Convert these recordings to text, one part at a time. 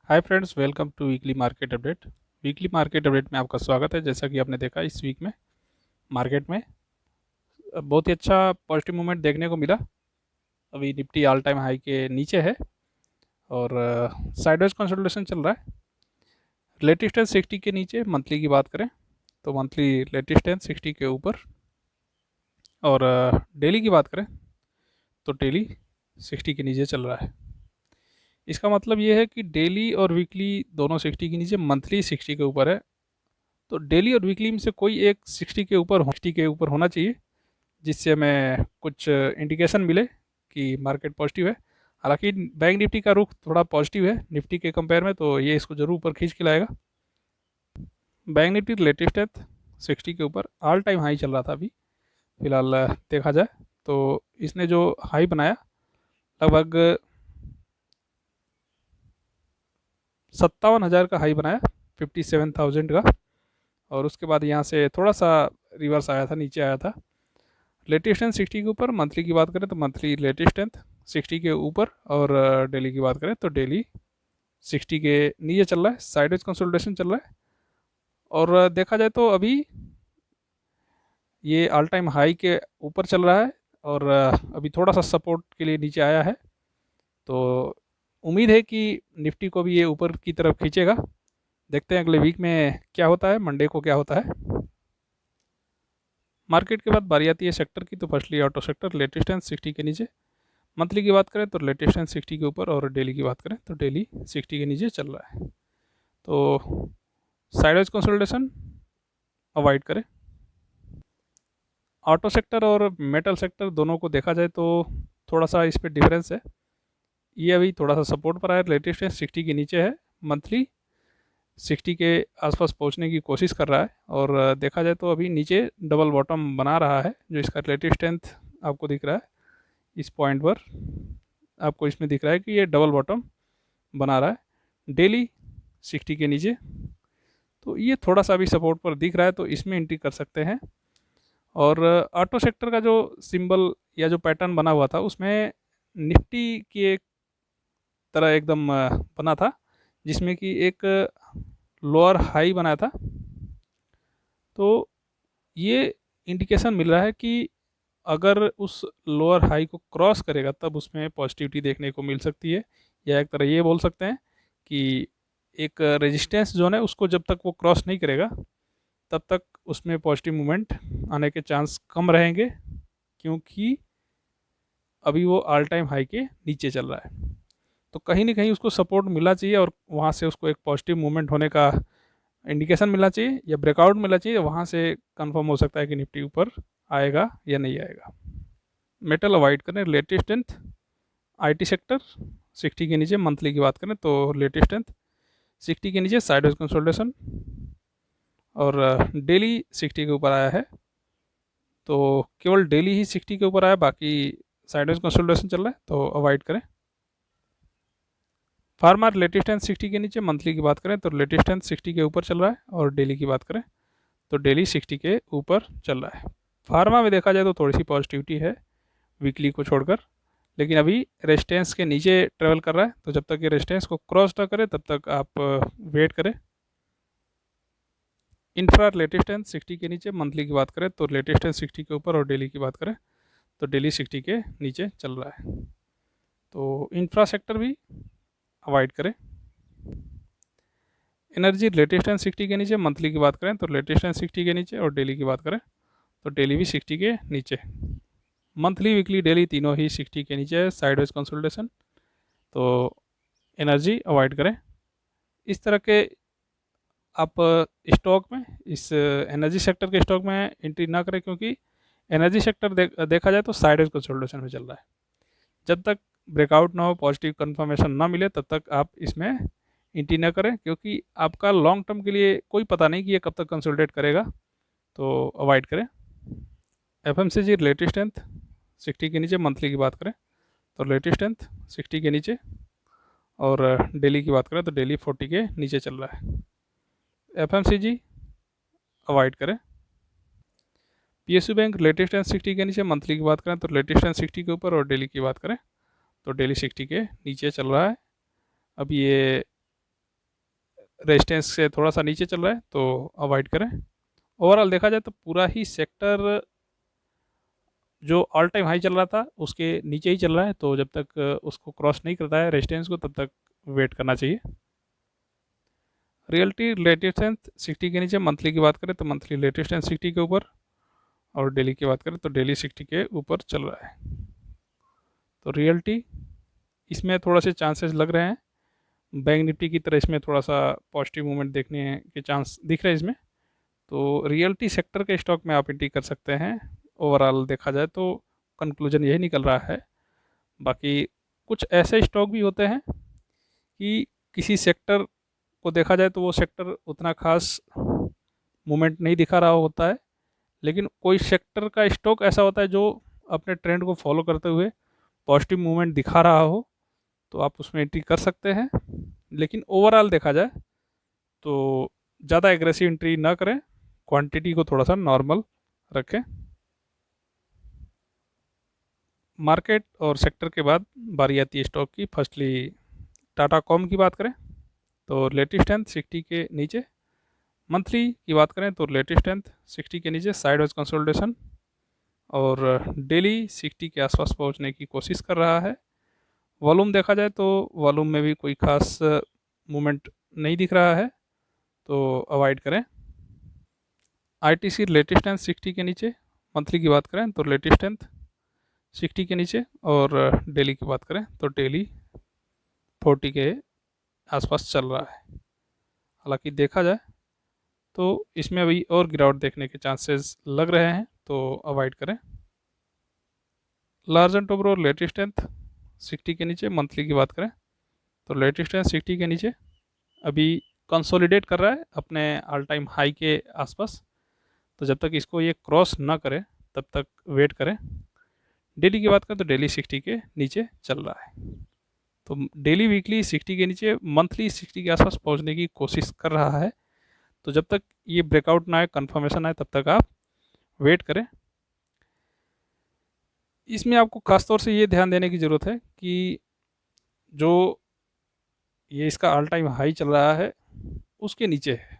Hi friends, welcome to weekly market update. Weekly market update में आपका स्वागत है। जैसा कि आपने देखा, इस वीक में मार्केट में बहुत ही अच्छा पॉजिटिव मूवमेंट देखने को मिला। अभी निफ्टी ऑल टाइम हाई के नीचे है और साइडवेज कंसोलिडेशन चल रहा है। लेटेस्ट है 60 के नीचे। मंथली की बात करें तो मंथली लेटेस्ट है 60 के ऊपर। और डेली की बात करें तो डेली 60 के नीचे चल रहा है। इसका मतलब ये है कि डेली और वीकली दोनों 60 के नीचे, मंथली 60 के ऊपर है। तो डेली और वीकली में से कोई एक 60 के ऊपर 60 के ऊपर होना चाहिए, जिससे हमें कुछ इंडिकेशन मिले कि मार्केट पॉजिटिव है। हालांकि बैंक निफ्टी का रुख थोड़ा पॉजिटिव है निफ्टी के कंपेयर में, तो ये इसको जरूर ऊपर खींच के लाएगा। बैंक निफ्टी लेटेस्ट है 60 के ऊपर, ऑल टाइम हाई चल रहा था। अभी फिलहाल देखा जाए तो इसने जो हाई बनाया लगभग 57,000 का हाई बनाया, 57,000 का। और उसके बाद यहाँ से थोड़ा सा रिवर्स आया था, नीचे आया था। लेटेस्ट टेंथ 60 के ऊपर। मंथली की बात करें तो मंथली लेटेस्ट टेंथ 60 के ऊपर, और डेली की बात करें तो डेली 60 के नीचे चल रहा है। साइडवेज कंसोलिडेशन चल रहा है। और देखा जाए तो अभी ये ऑल टाइम हाई के ऊपर चल रहा है, और अभी थोड़ा सा सपोर्ट के लिए नीचे आया है। तो उम्मीद है कि निफ्टी को भी ये ऊपर की तरफ खींचेगा। देखते हैं अगले वीक में क्या होता है, मंडे को क्या होता है। मार्केट के बाद बारी आती है सेक्टर की। तो फर्स्टली ऑटो सेक्टर, लेटेस्ट है 60 के नीचे। मंथली की बात करें तो लेटेस्ट है 60 के ऊपर, और डेली की बात करें तो डेली 60 के नीचे चल रहा है। तो साइडवेज कंसोलिडेशन अवॉइड करें। ऑटो सेक्टर और मेटल सेक्टर दोनों को देखा जाए तो थोड़ा सा इस पर डिफरेंस है। ये अभी थोड़ा सा सपोर्ट पर आया, लेटेस्ट है 60 के नीचे है। मंथली 60 के आसपास पहुंचने की कोशिश कर रहा है। और देखा जाए तो अभी नीचे डबल बॉटम बना रहा है, जो इसका लेटेस्ट स्ट्रेंथ आपको दिख रहा है। इस पॉइंट पर आपको इसमें दिख रहा है कि ये डबल बॉटम बना रहा है डेली 60 के नीचे। तो ये थोड़ा सा अभी सपोर्ट पर दिख रहा है, तो इसमें एंट्री कर सकते हैं। और ऑटो सेक्टर का जो सिंबल या जो पैटर्न बना हुआ था, उसमें निफ्टी की एक तरह एकदम बना था, जिसमें कि एक लोअर हाई बनाया था। तो ये इंडिकेशन मिल रहा है कि अगर उस लोअर हाई को क्रॉस करेगा तब उसमें पॉजिटिविटी देखने को मिल सकती है। या एक तरह ये बोल सकते हैं कि एक रेजिस्टेंस जोन है, उसको जब तक वो क्रॉस नहीं करेगा तब तक उसमें पॉजिटिव मूवमेंट आने के चांस कम रहेंगे, क्योंकि अभी वो ऑल टाइम हाई के नीचे चल रहा है। तो कहीं ना कहीं उसको सपोर्ट मिलना चाहिए, और वहाँ से उसको एक पॉजिटिव मूवमेंट होने का इंडिकेशन मिलना चाहिए या ब्रेकआउट मिलना चाहिए। वहाँ से कंफर्म हो सकता है कि निफ्टी ऊपर आएगा या नहीं आएगा। मेटल अवॉइड करें। लेटेस्ट स्ट्रेंथ आईटी सेक्टर 60 के नीचे। मंथली की बात करें तो लेटेस्ट स्ट्रेंथ 60 के नीचे, साइडवेज कंसोलिडेशन। और डेली 60 के ऊपर आया है। तो केवल डेली ही 60 के ऊपर आया, बाकी साइडवेज कंसोलिडेशन चल रहा है, तो अवॉइड करें। फार्मा लेटेस्ट है 60 के नीचे। मंथली की बात करें तो लेटेस्ट है 60 के ऊपर चल रहा है, और डेली की बात करें तो डेली 60 के ऊपर चल रहा है। फार्मा में देखा जाए तो थोड़ी सी पॉजिटिविटी है वीकली को छोड़कर, लेकिन अभी रेजिस्टेंस के नीचे ट्रेवल कर रहा है। तो जब तक ये रेजिस्टेंस को क्रॉस ना करे तब तक आप वेट करें। इंफ्रा लेटेस्ट है 60 के नीचे। मंथली की बात करें तो लेटेस्ट है 60 के ऊपर, और डेली की बात करें तो डेली 60 के नीचे चल रहा है। तो इंफ्रा सेक्टर भी अवॉइड करें। एनर्जी लेटेस्ट है 60 के नीचे। मंथली की बात करें तो लेटेस्ट है 60 के नीचे, और डेली की बात करें तो डेली भी 60 के नीचे। मंथली वीकली डेली तीनों ही 60 के नीचे है, साइडवेज कंसोलिडेशन। तो एनर्जी अवॉइड करें। इस तरह के आप स्टॉक में, इस एनर्जी सेक्टर के स्टॉक में एंट्री ना करें, क्योंकि एनर्जी सेक्टर देखा जाए तो साइडवेज कंसोलिडेशन में चल रहा है। जब तक ब्रेकआउट ना हो, पॉजिटिव कंफर्मेशन ना मिले, तब तक आप इसमें एंट्री ना करें, क्योंकि आपका लॉन्ग टर्म के लिए कोई पता नहीं कि ये कब तक कंसोलिडेट करेगा। तो अवॉइड करें। एफ एम सी जी लेटेस्ट स्ट्रेंथ 60 के नीचे। मंथली की बात करें तो लेटेस्ट स्ट्रेंथ 60 के नीचे, और डेली की बात करें तो डेली 40 के नीचे चल रहा है। एफ एम सी जी अवॉइड करें। P S U bank latest and 60 के नीचे। मंथली की बात करें तो लेटेस्ट एंड 60 के ऊपर, और डेली की बात करें तो डेली 60 के नीचे चल रहा है। अब ये रेजिस्टेंस से थोड़ा सा नीचे चल रहा है तो अवॉइड करें। ओवरऑल देखा जाए तो पूरा ही सेक्टर जो ऑल टाइम हाई चल रहा था उसके नीचे ही चल रहा है, तो जब तक उसको क्रॉस नहीं करता है रेजिस्टेंस को तब तक वेट करना चाहिए। रियल्टी रेजिस्टेंस 60 के नीचे, मंथली की बात करें तो मंथली रेजिस्टेंस 60 के ऊपर, और डेली की बात करें तो डेली 60 के ऊपर चल रहा है। तो रियल्टी इसमें थोड़ा से चांसेस लग रहे हैं, बैंक निफ्टी की तरह इसमें थोड़ा सा पॉजिटिव मूवमेंट देखने के चांस दिख रहे हैं इसमें। तो रियल्टी सेक्टर के स्टॉक में आप एंट्री कर सकते हैं। ओवरऑल देखा जाए तो कंक्लूजन यही निकल रहा है। बाकी कुछ ऐसे स्टॉक भी होते हैं कि किसी सेक्टर को देखा जाए तो वो सेक्टर उतना खास मूवमेंट नहीं दिखा रहा होता है, लेकिन कोई सेक्टर का स्टॉक ऐसा होता है जो अपने ट्रेंड को फॉलो करते हुए पॉजिटिव मूवमेंट दिखा रहा हो, तो आप उसमें एंट्री कर सकते हैं। लेकिन ओवरऑल देखा जाए तो ज़्यादा एग्रेसिव एंट्री ना करें, क्वांटिटी को थोड़ा सा नॉर्मल रखें। मार्केट और सेक्टर के बाद बारी आती है स्टॉक की। फर्स्टली टाटा कॉम की बात करें तो लेटेस्ट स्ट्रेंथ 60 के नीचे, मंथली की बात करें तो लेटेस्ट स्ट्रेंथ 60 के नीचे, साइडवेज कंसोलिडेशन, और डेली 60 के आसपास पहुंचने की कोशिश कर रहा है। वॉल्यूम देखा जाए तो वॉल्यूम में भी कोई खास मूवमेंट नहीं दिख रहा है, तो अवॉइड करें। आईटीसी लेटेस्ट स्ट्रेंथ 60 के नीचे, मंथली की बात करें तो लेटेस्ट स्ट्रेंथ 60 के नीचे, और डेली की बात करें तो डेली 40 के आसपास चल रहा है। हालांकि देखा जाए तो इसमें अभी और गिरावट देखने के चांसेस लग रहे हैं, तो अवॉइड करें। Large and Toubro latest strength 60 के नीचे, मंथली की बात करें तो लेटेस्ट स्ट्रेंथ 60 के नीचे, अभी कंसोलिडेट कर रहा है अपने ऑल टाइम हाई के आसपास, तो जब तक इसको ये क्रॉस ना करे तब तक वेट करें। डेली की बात करें तो डेली 60 के नीचे चल रहा है, तो डेली वीकली 60 के नीचे, मंथली 60 के आसपास पहुंचने की कोशिश कर रहा है। तो जब तक ये ब्रेकआउट ना आए, कंफर्मेशन आए, तब तक आप वेट करें। इसमें आपको खासतौर से ये ध्यान देने की ज़रूरत है कि जो ये इसका ऑल टाइम हाई चल रहा है उसके नीचे है,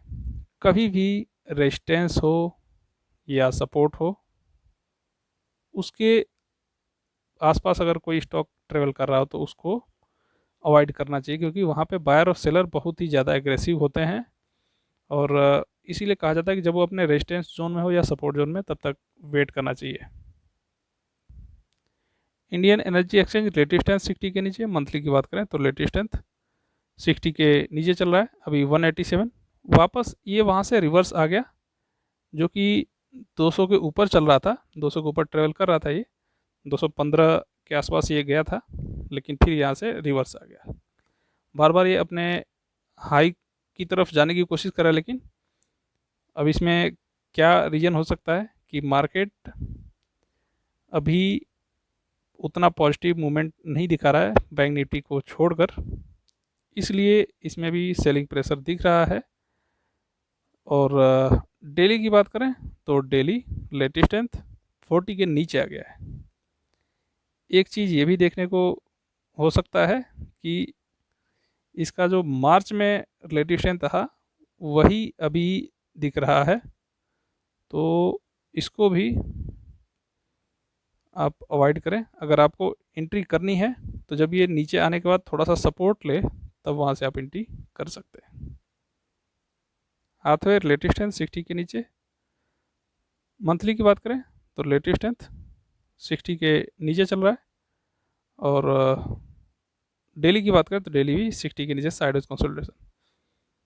कभी भी रेजिस्टेंस हो या सपोर्ट हो, उसके आसपास अगर कोई स्टॉक ट्रेवल कर रहा हो तो उसको अवॉइड करना चाहिए, क्योंकि वहाँ पे बायर और सेलर बहुत ही ज़्यादा एग्रेसिव होते हैं। और इसीलिए कहा जाता है कि जब वो अपने रेजिस्टेंस जोन में हो या सपोर्ट जोन में, तब तक वेट करना चाहिए। Indian energy exchange latest strength 60 के नीचे, मंथली की बात करें तो लेटेस्ट स्ट्रेंथ 60 के नीचे चल रहा है, अभी 187। वापस ये वहाँ से रिवर्स आ गया, जो कि 200 के ऊपर चल रहा था, 200 के ऊपर ट्रेवल कर रहा था, ये 215 के आसपास ये गया था, लेकिन फिर यहाँ से रिवर्स आ गया। बार बार ये अपने हाई की तरफ जाने की कोशिश करा, लेकिन अब इसमें क्या रीज़न हो सकता है कि मार्केट अभी उतना पॉजिटिव मूवमेंट नहीं दिखा रहा है बैंक निफ्टी को छोड़कर, इसलिए इसमें भी सेलिंग प्रेशर दिख रहा है। और डेली की बात करें तो डेली लेटेस्ट स्ट्रेंथ 40 के नीचे आ गया है। एक चीज़ ये भी देखने को हो सकता है कि इसका जो मार्च में लेटेस्ट स्ट्रेंथ था वही अभी दिख रहा है, तो इसको भी आप अवॉइड करें। अगर आपको एंट्री करनी है तो जब ये नीचे आने के बाद थोड़ा सा सपोर्ट ले, तब वहाँ से आप एंट्री कर सकते हैं। हाथवे लेटेस्ट स्ट्रेंथ 60 के नीचे, मंथली की बात करें तो लेटेस्ट स्ट्रेंथ 60 के नीचे चल रहा है, और डेली की बात करें तो डेली भी 60 के नीचे, साइडवेज कंसोलिडेशन,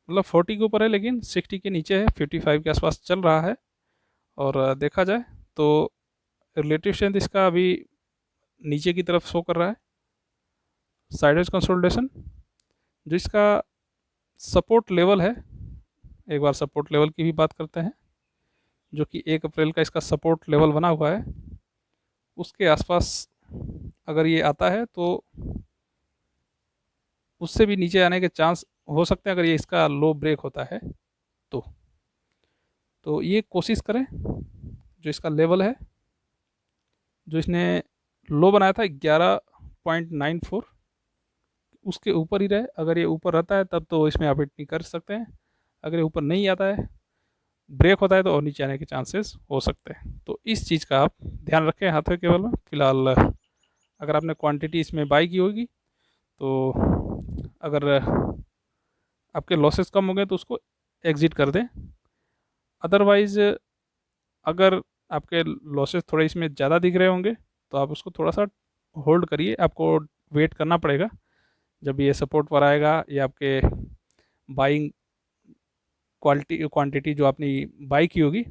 मतलब 40 के ऊपर है लेकिन 60 के नीचे है, 55 के आसपास चल रहा है। और देखा जाए तो रिलेटिव स्ट्रेंथ इसका अभी नीचे की तरफ शो कर रहा है, साइडवेज कंसोलिडेशन। जो इसका सपोर्ट लेवल है, एक बार सपोर्ट लेवल की भी बात करते हैं, जो कि 1 अप्रैल का इसका सपोर्ट लेवल बना हुआ है, उसके आसपास अगर ये आता है तो उससे भी नीचे आने के चांस हो सकते हैं, अगर ये इसका लो ब्रेक होता है तो। तो ये कोशिश करें, जो इसका लेवल है, जो इसने लो बनाया था 11.94, उसके ऊपर ही रहे। अगर ये ऊपर रहता है तब तो इसमें आप एंट्री कर सकते हैं, अगर ये ऊपर नहीं आता है, ब्रेक होता है, तो और नीचे आने के चांसेस हो सकते हैं। तो इस चीज़ का आप ध्यान रखें हाथों केवल में। फिलहाल अगर आपने क्वांटिटी इसमें बाई की होगी तो अगर आपके लॉसेस कम हो गए तो उसको एग्जिट कर दें। अदरवाइज़ अगर आपके लॉसेस थोड़े इसमें ज़्यादा दिख रहे होंगे तो आप उसको थोड़ा सा होल्ड करिए, आपको वेट करना पड़ेगा। जब ये सपोर्ट पर आएगा या आपके बाइंग क्वांटिटी जो आपने बाई की होगी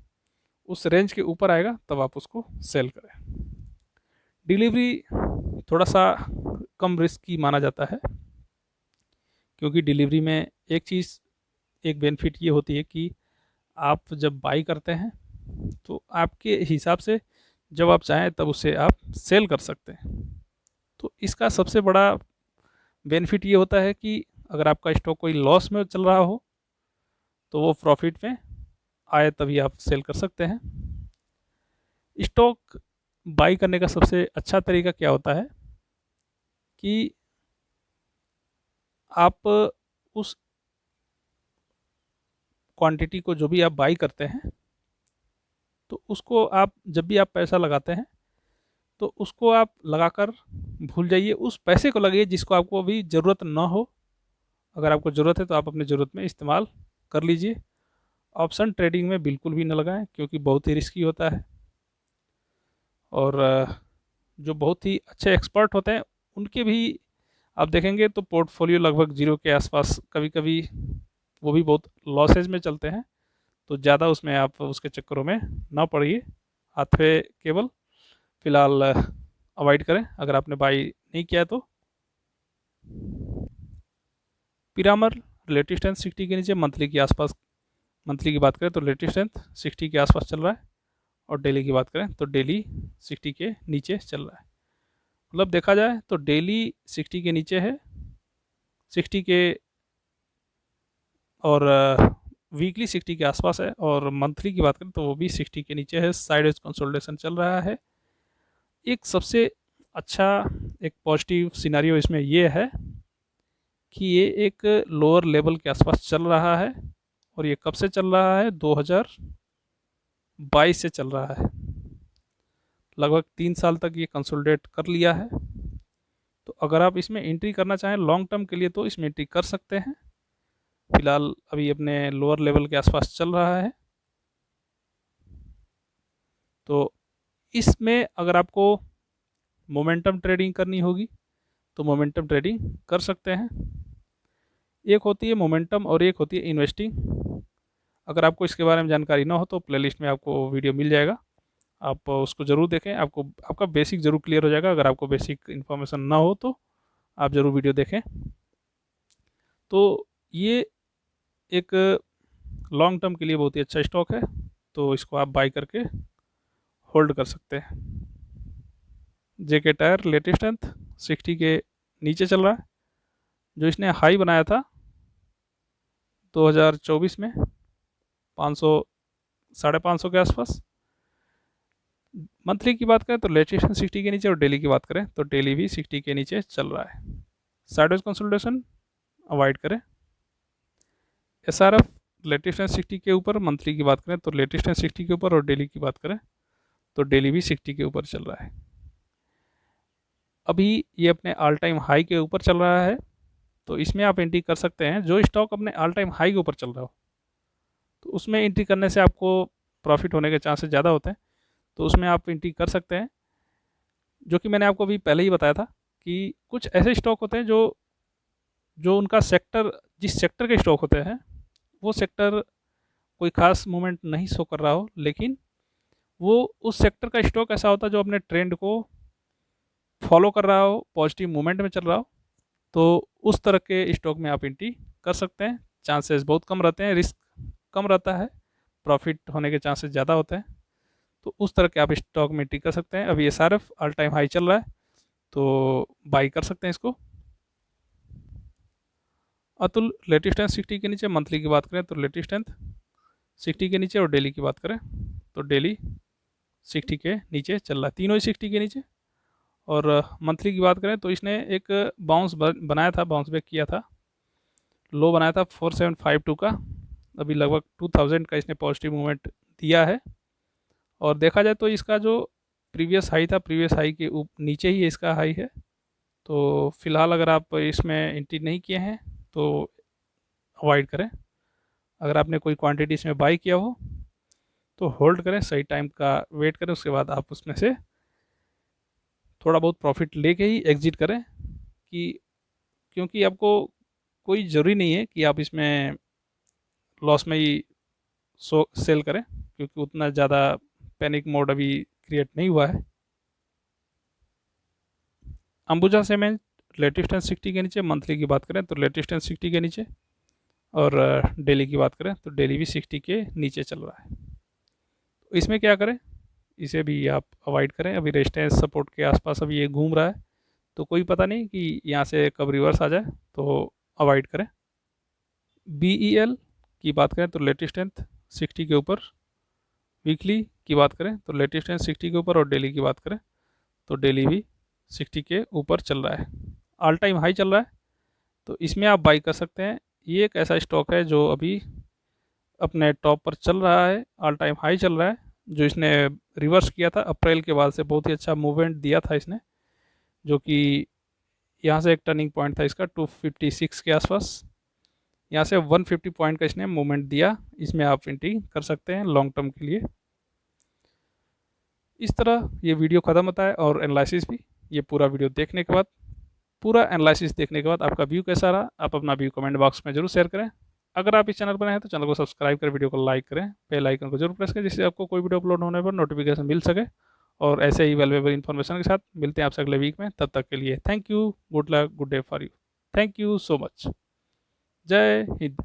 उस रेंज के ऊपर आएगा, तब आप उसको सेल करें। डिलीवरी थोड़ा सा कम रिस्क की माना जाता है, क्योंकि डिलीवरी में एक बेनिफिट ये होती है कि आप जब बाई करते हैं तो आपके हिसाब से जब आप चाहें तब उसे आप सेल कर सकते हैं। तो इसका सबसे बड़ा बेनिफिट ये होता है कि अगर आपका स्टॉक कोई लॉस में चल रहा हो तो वो प्रॉफिट में आए तभी आप सेल कर सकते हैं। स्टॉक बाई करने का सबसे अच्छा तरीका क्या होता है कि आप उस क्वांटिटी को जो भी आप बाई करते हैं तो उसको आप जब भी आप पैसा लगाते हैं तो उसको आप लगाकर भूल जाइए, उस पैसे को लगाइए जिसको आपको अभी ज़रूरत ना हो। अगर आपको ज़रूरत है तो आप अपनी ज़रूरत में इस्तेमाल कर लीजिए। ऑप्शन ट्रेडिंग में बिल्कुल भी न लगाएं, क्योंकि बहुत ही रिस्की होता है। और जो बहुत ही अच्छे एक्सपर्ट होते हैं उनके भी आप देखेंगे तो पोर्टफोलियो लगभग जीरो के आसपास, कभी कभी वो भी बहुत लॉसेज में चलते हैं। तो ज़्यादा उसमें आप उसके चक्करों में ना पड़िए, हाथ पे केवल फ़िलहाल अवॉइड करें अगर आपने बाई नहीं किया है तो। पिरामल रिलेटिव स्ट्रेंथ 60 के नीचे, मंथली के आसपास, मंथली की बात करें तो रिलेटिव स्ट्रेंथ 60 के आसपास चल रहा है, और डेली की बात करें तो डेली 60 के नीचे चल रहा है। मतलब देखा जाए तो डेली 60 के नीचे है, 60 के, और वीकली 60 के आसपास है, और मंथली की बात करें तो वो भी 60 के नीचे है। साइडवेज कंसोलिडेशन चल रहा है। एक सबसे अच्छा एक पॉजिटिव सिनारियो इसमें ये है कि ये एक लोअर लेवल के आसपास चल रहा है, और ये कब से चल रहा है, 2022 से चल रहा है। लगभग 3 साल तक ये कंसोलिडेट कर लिया है। तो अगर आप इसमें एंट्री करना चाहें लॉन्ग टर्म के लिए तो इसमें एंट्री कर सकते हैं। फिलहाल अभी अपने लोअर लेवल के आसपास चल रहा है। तो इसमें अगर आपको मोमेंटम ट्रेडिंग करनी होगी तो मोमेंटम ट्रेडिंग कर सकते हैं। एक होती है मोमेंटम और एक होती है इन्वेस्टिंग। अगर आपको इसके बारे में जानकारी ना हो तो प्लेलिस्ट में आपको वीडियो मिल जाएगा, आप उसको ज़रूर देखें। आपको आपका बेसिक ज़रूर क्लियर हो जाएगा। अगर आपको बेसिक इन्फॉर्मेशन ना हो तो आप ज़रूर वीडियो देखें। तो ये एक लॉन्ग टर्म के लिए बहुत ही अच्छा स्टॉक है, तो इसको आप बाई करके होल्ड कर सकते हैं। जेके टायर लेटेस्ट स्ट्रेंथ 60 के नीचे चल रहा है। जो इसने हाई बनाया था 2024 में 500, 550 के आसपास। मंथली की बात करें तो लेटेस्ट 60 के नीचे, और डेली की बात करें तो डेली भी 60 के नीचे चल रहा है। साइडवेज कंसोलिडेशन अवॉइड करें। एसआरएफ लेटेस्ट 60 के ऊपर, मंथली की बात करें तो लेटेस्ट 60 के ऊपर, और डेली की बात करें तो डेली भी 60 के ऊपर चल रहा है। अभी ये अपने ऑल टाइम हाई के ऊपर चल रहा है, तो इसमें आप एंट्री कर सकते हैं। जो स्टॉक अपने ऑल टाइम हाई के ऊपर चल रहा हो तो उसमें एंट्री करने से आपको प्रॉफिट होने के चांसेस ज़्यादा होते हैं, तो उसमें आप एंट्री कर सकते हैं। जो कि मैंने आपको अभी पहले ही बताया था कि कुछ ऐसे स्टॉक होते हैं जो जो उनका सेक्टर, जिस सेक्टर के स्टॉक होते हैं वो सेक्टर कोई खास मूवमेंट नहीं शो कर रहा हो, लेकिन वो उस सेक्टर का स्टॉक ऐसा होता है जो अपने ट्रेंड को फॉलो कर रहा हो, पॉजिटिव मूवमेंट में चल रहा हो, तो उस तरह के स्टॉक में आप एंट्री कर सकते हैं। चांसेस बहुत कम रहते हैं, रिस्क कम रहता है, प्रॉफिट होने के चांसेस ज़्यादा होते हैं। तो उस तरह के आप स्टॉक में एंट्री कर सकते हैं। अभी एसआरएफ ऑल टाइम हाई चल रहा है, तो बाई कर सकते हैं इसको। अतुल लेटेस्ट स्ट्रेंथ 60 के नीचे, मंथली की बात करें तो लेटेस्ट स्ट्रेंथ 60 के नीचे, और डेली की बात करें तो डेली 60 के नीचे चल रहा है। तीनों ही 60 के नीचे, और मंथली की बात करें तो इसने एक बाउंस बनाया था, बाउंस बैक किया था, लो बनाया था 4752 का। अभी लगभग 2000 का इसने पॉजिटिव मूवमेंट दिया है। और देखा जाए तो इसका जो प्रीवियस हाई था, प्रीवियस हाई के नीचे ही इसका हाई है। तो फिलहाल अगर आप इसमें एंट्री नहीं किए हैं तो अवॉइड करें। अगर आपने कोई क्वांटिटी इसमें बाई किया हो तो होल्ड करें, सही टाइम का वेट करें, उसके बाद आप उसमें से थोड़ा बहुत प्रॉफिट लेके ही एग्जिट करें। कि क्योंकि आपको कोई ज़रूरी नहीं है कि आप इसमें लॉस में ही सेल करें, क्योंकि उतना ज़्यादा पैनिक मोड अभी क्रिएट नहीं हुआ है। अंबुजा सीमेंट लेटेस्ट एंड 60 के नीचे, मंथली की बात करें तो लेटेस्ट एंड 60 के नीचे, और डेली की बात करें तो डेली भी 60 के नीचे चल रहा है। तो इसमें क्या करें, इसे भी आप अवॉइड करें। अभी रेजिस्टेंस सपोर्ट के आसपास अभी ये घूम रहा है, तो कोई पता नहीं कि यहाँ से कब रिवर्स आ जाए, तो अवॉइड करें। BEL की बात करें तो लेटेस्ट स्ट्रेंथ 60 के ऊपर, वीकली की बात करें तो लेटेस्ट स्ट्रेंथ 60 के ऊपर, और डेली की बात करें तो डेली भी 60 के ऊपर चल रहा है, ऑल टाइम हाई चल रहा है। तो इसमें आप बाई कर सकते हैं। ये एक ऐसा स्टॉक है जो अभी अपने टॉप पर चल रहा है, ऑल टाइम हाई चल रहा है, जो इसने रिवर्स किया था अप्रैल के बाद से। बहुत ही अच्छा मूवमेंट दिया था इसने, जो कि यहाँ से एक टर्निंग पॉइंट था इसका 256 के आसपास, यहाँ से 150 पॉइंट का इसने मूवमेंट दिया। इसमें आप एंट्री कर सकते हैं लॉन्ग टर्म के लिए। इस तरह ये वीडियो ख़त्म होता है, और एनालिसिस भी। ये पूरा वीडियो देखने के बाद, पूरा एनालिसिस देखने के बाद आपका व्यू कैसा रहा, आप अपना व्यू कमेंट बॉक्स में जरूर शेयर करें। अगर आप इस चैनल पर नए हैं तो चैनल को सब्सक्राइब करें, वीडियो को लाइक करें, बेल आइकन को जरूर प्रेस करें, जिससे आपको कोई वीडियो अपलोड होने पर नोटिफिकेशन मिल सके। और ऐसे ही वैल्यूएबल इन्फॉर्मेशन के साथ मिलते हैं आपसे अगले वीक में। तब तक के लिए thank you, good luck, good day for you. Thank you so much. जय हिंद।